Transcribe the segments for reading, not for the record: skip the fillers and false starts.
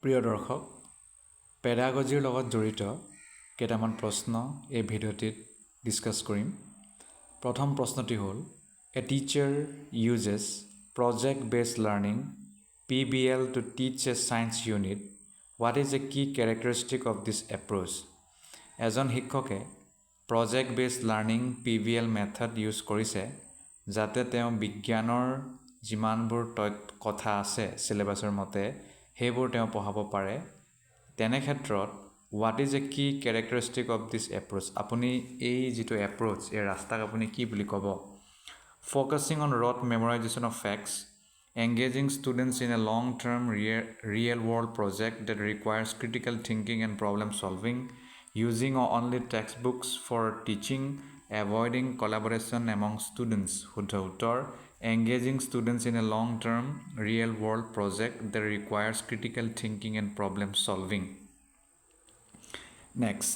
প্ৰিয় দৰ্শক পেডাগজিৰ লগত জড়িত কেইটামান প্ৰশ্ন এই ভিডিঅ'টিত ডিছকাছ কৰিম। প্ৰথম প্ৰশ্নটি হ'ল a teacher uses project based learning PBL to teach a science unit. What is the key characteristic of this approach? এজন শিক্ষকে project based learning PBL method use কৰিছে যাতে তেওঁ বিজ্ঞানৰ যিমানবোৰ কথা আছে সিলেবাছৰ মতে সেইবোৰ তেওঁ পঢ়াব পাৰে। তেনে ক্ষেত্ৰত হোৱাট ইজ এ কি কেৰেক্টাৰিষ্টিক অফ দিছ এপ্ৰ'চ, আপুনি এই যিটো এপ্ৰ'চ এই ৰাস্তাক আপুনি কি বুলি ক'ব? Focusing on rote memorization of facts, engaging students in a long-term real-world project that requires critical thinking and problem solving, using only textbooks for teaching, avoiding collaboration among students, শুদ্ধ উত্তৰ, engaging students in a long-term real-world project that requires critical thinking and problem solving. Next,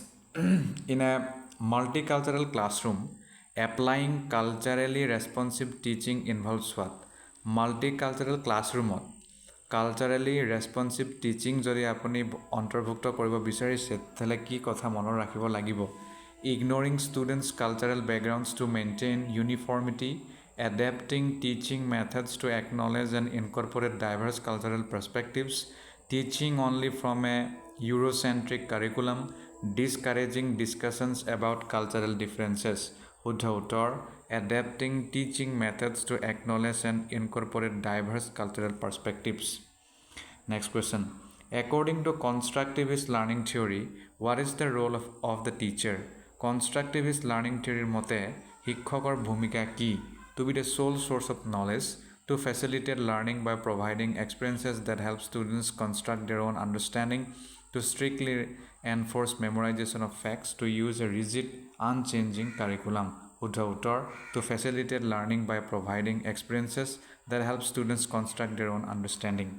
in a multicultural classroom, applying culturally responsive teaching involves what? Multicultural classroomত culturally responsive teaching যদি আপুনি অন্তৰ্ভুক্ত কৰিব বিচাৰিছে তেতিয়াহ'লে কি কথা মনত ৰাখিব লাগিব? Ignoring students cultural backgrounds to maintain uniformity, adapting teaching methods to acknowledge and incorporate diverse cultural perspectives, teaching only from a Eurocentric curriculum, discouraging discussions about cultural differences, শুদ্ধ উত্তৰ, adapting teaching methods to acknowledge and incorporate diverse cultural perspectives. Next question. According to constructivist learning theory, what is the role of the teacher? Constructivist learning theory মতে শিক্ষকৰ ভূমিকা কি? To be the sole source of knowledge, to facilitate learning by providing experiences that help students construct their own understanding, to strictly enforce memorization of facts, to use a rigid, unchanging curriculum. শুদ্ধ উত্তৰ, to facilitate learning by providing experiences that help students construct their own understanding.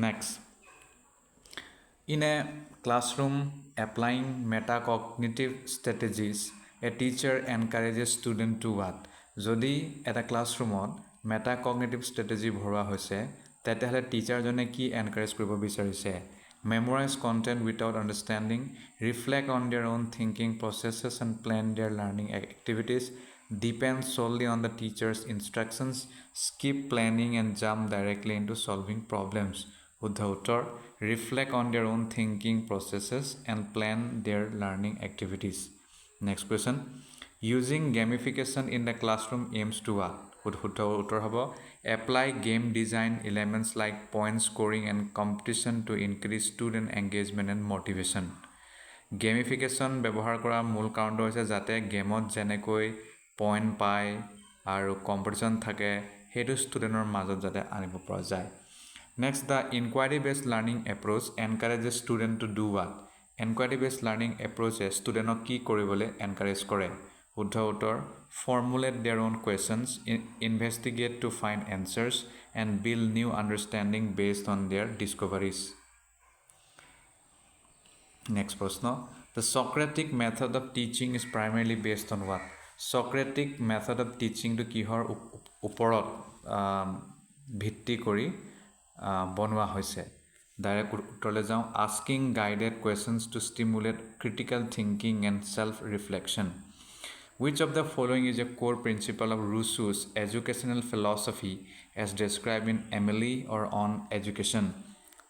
Next, in a classroom applying metacognitive strategies, a teacher encourages students to what? যদি এটা ক্লাছৰুমত মেটাকগনিটিভ strategy ভৰোৱা হৈছে তেতিয়াহ'লে টিচাৰজনে কি encourage কৰিব বিচাৰিছে? Memorize content without understanding, reflect on their own thinking processes and plan their learning activities, depend solely on the teacher's instructions, skip planning and jump directly into solving problems. শুদ্ধ উত্তৰ, reflect on their own thinking processes and plan their learning activities. Next question. Using gamification in the classroom aims to what? শুদ্ধ উত্তৰ হ'ব, apply game design elements like point scoring and competition to increase student engagement and motivation. গেমিফিকেশ্যন ব্যৱহাৰ কৰাৰ মূল কাৰণটো হৈছে যাতে গেমত যেনেকৈ পইণ্ট পায় আৰু কম্পিটিশ্যন থাকে সেইটো ষ্টুডেণ্টৰ মাজত যাতে আনিব পৰা যায়। Next, the inquiry based learning approach encourages student to do what? Inquiry based learning এপ্ৰ'চে ষ্টুডেণ্টক কি কৰিবলৈ এনকাৰেজ কৰে? শুদ্ধ উত্তৰ, formulate their own questions, investigate to find answers, and build new understanding based on their discoveries. Next প্ৰশ্ন. The Socratic method of teaching is primarily based on what? Socratic method of teaching to কিহৰ ওপৰত ভিত্তি কৰি বনোৱা হৈছে? Direct উত্তৰলৈ যাওঁ, asking guided questions to stimulate critical thinking and self-reflection. Which of the following is a core principle of Rousseau's educational philosophy as described in Emily or on Education?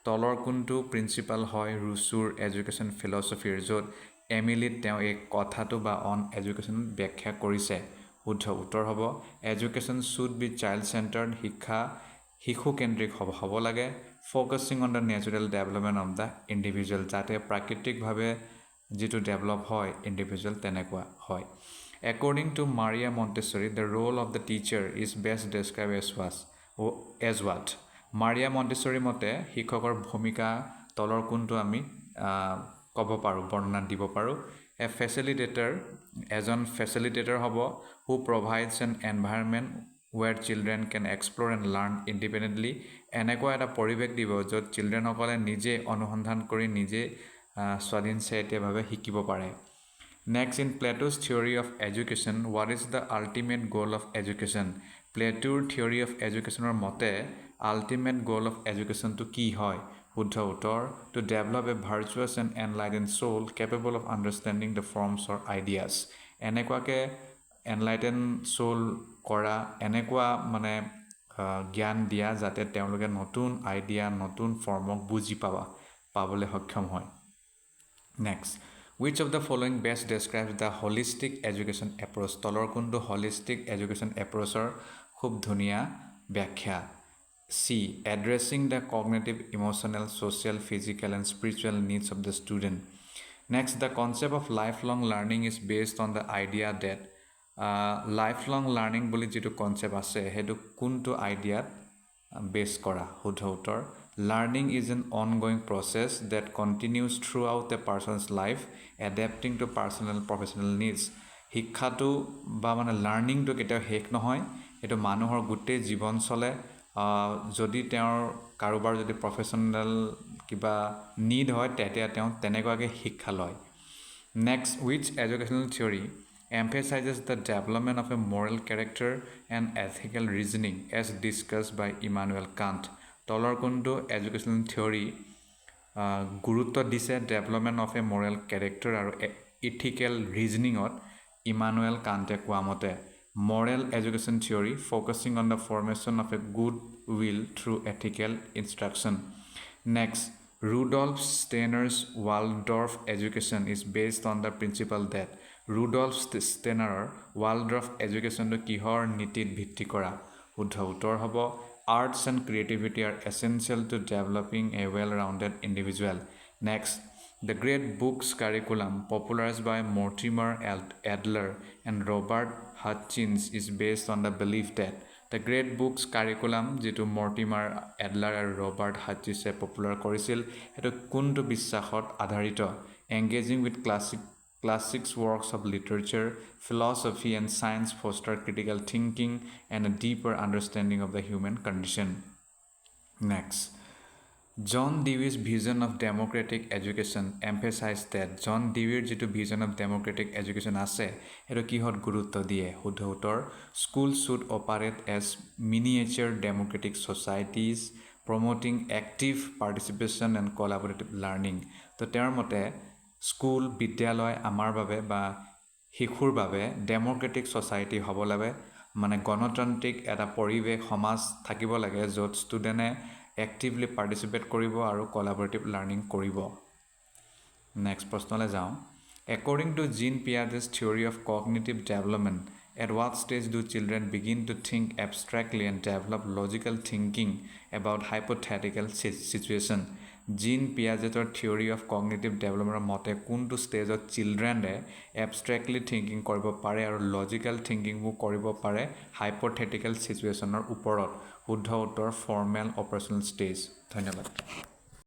তলৰ কোনটো principal হয় ৰুছুৰ এডুকেশ্যন ফিলচফিৰ য'ত এমিলিত তেওঁ এই কথাটো বা on education ব্যাখ্যা কৰিছে? শুদ্ধ উত্তৰ হ'ব, education should be child centred, শিক্ষা শিশুকেন্দ্ৰিক হ'ব লাগে, focusing on the natural development of the individual, যাতে প্ৰাকৃতিকভাৱে যিটো ডেভেলপ হয় ইণ্ডিভিজুৱেল তেনেকুৱা হয়। According to Maria Montessori, the role of the teacher is best described as what? Maria Montessori মতে শিক্ষকৰ ভূমিকা তলৰ কোনটো আমি ক'ব পাৰোঁ, বৰ্ণনা দিব পাৰোঁ? এ ফেচিলিটেটৰ, এজন ফেচিলিটেটৰ হ'ব who provides an environment where children can explore and learn independently. এনেকুৱা এটা পৰিৱেশ দিব য'ত চিলড্ৰেনসকলে নিজে অনুসন্ধান কৰি নিজে স্বাধীনচেতিয়াভাৱে শিকিব পাৰে। Next, in Plato's theory of education, what is the ultimate goal of education? Plato's theory of education মতে ultimate goal of education to কি হয়? শুদ্ধ উত্তৰ to develop a virtuous and enlightened soul capable of understanding the forms or ideas এনেকুৱাকে enlighten soul কৰা এনেকুৱা মানে জ্ঞান দিয়া যাতে তেওঁলোকে নতুন আইডিয়া নতুন ফৰ্মক বুজি পাবলৈ সক্ষম হয় Next, which of the following best describes the holistic education approach? তলৰ কোনটো holistic education approachৰ খুব ধুনীয়া ব্যাখ্যা C. Addressing the cognitive, emotional, social, physical and spiritual needs of the student. Next, the concept of lifelong learning is based on the idea that lifelong learning বুলি যিটো concept আছে সেইটো কোনটো আইডিয়াত বেছ কৰা শুদ্ধ উত্তৰ Learning is an ongoing process that continues throughout a person's life, adapting to personal professional needs. শিক্ষাটো বা মানে লাৰ্ণিংটো কেতিয়াও শেষ নহয় এইটো মানুহৰ গোটেই জীৱন চলে যদি তেওঁৰ কাৰোবাৰ যদি প্ৰফেশ্যনেল কিবা নিড হয় তেতিয়া তেওঁ তেনেকুৱাকৈ শিক্ষা লয় Next, which educational theory emphasizes the development of a moral character and ethical reasoning as discussed by Immanuel Kant? তলৰ কোনটো এডুকেশ্যনেল থিয়ৰী গুৰুত্ব দিছে development of a moral character আৰু ইথিকেল ৰিজনিঙত ইমানুৱেল কাণ্টে কোৱা মতে moral education theory focusing on the formation of a good will through ethical instruction next Rudolf Steiner's Waldorf education is based on the principle that Rudolf Steiner Waldorf education to কিহৰ নীতিত ভিত্তি কৰা শুদ্ধ উত্তৰ হ'ব Arts and creativity are essential to developing a well-rounded individual. Next, the Great Books curriculum, popularized by Mortimer Adler and Robert Hutchins, is based on the belief that the Great Books curriculum, যিটো Mortimer Adler আৰু Robert Hutchins popular কৰিছিল, সেইটো কোনটো বিশ্বাসত আধাৰিত? Engaging with classics works of literature, philosophy and science foster critical thinking and a deeper understanding of the human condition. Next, John Dewey's vision of democratic education emphasized that John Dewey's যিটো vision of democratic education আছে সেইটো কিহত গুৰুত্ব দিয়ে শুদ্ধ উত্তৰ schools should operate as miniature democratic societies promoting active participation and collaborative learning তো তেওঁৰ মতে স্কুল বিদ্যালয় আমাৰ বাবে বা শিশুৰ বাবে ডেম'ক্ৰেটিক ছ'চাইটি হ'ব লাগে মানে গণতান্ত্ৰিক এটা পৰিৱেশ সমাজ থাকিব লাগে য'ত ষ্টুডেণ্টে এক্টিভলি পাৰ্টিচিপেট কৰিব আৰু কলাবৰেটিভ লাৰ্ণিং কৰিব নেক্সট প্ৰশ্নলৈ যাওঁ According to Jean Piaget's theory of cognitive development, at what stage do children begin to think abstractly and develop logical thinking about hypothetical situation? Jean Piaget's theory of cognitive development মতে কোনটো ষ্টেজত চিলড্ৰেনে abstractly thinking কৰিব পাৰে আৰু logical thinking কৰিব পাৰে hypothetical situationৰ ওপৰত শুদ্ধ উত্তৰ formal operational stage ধন্যবাদ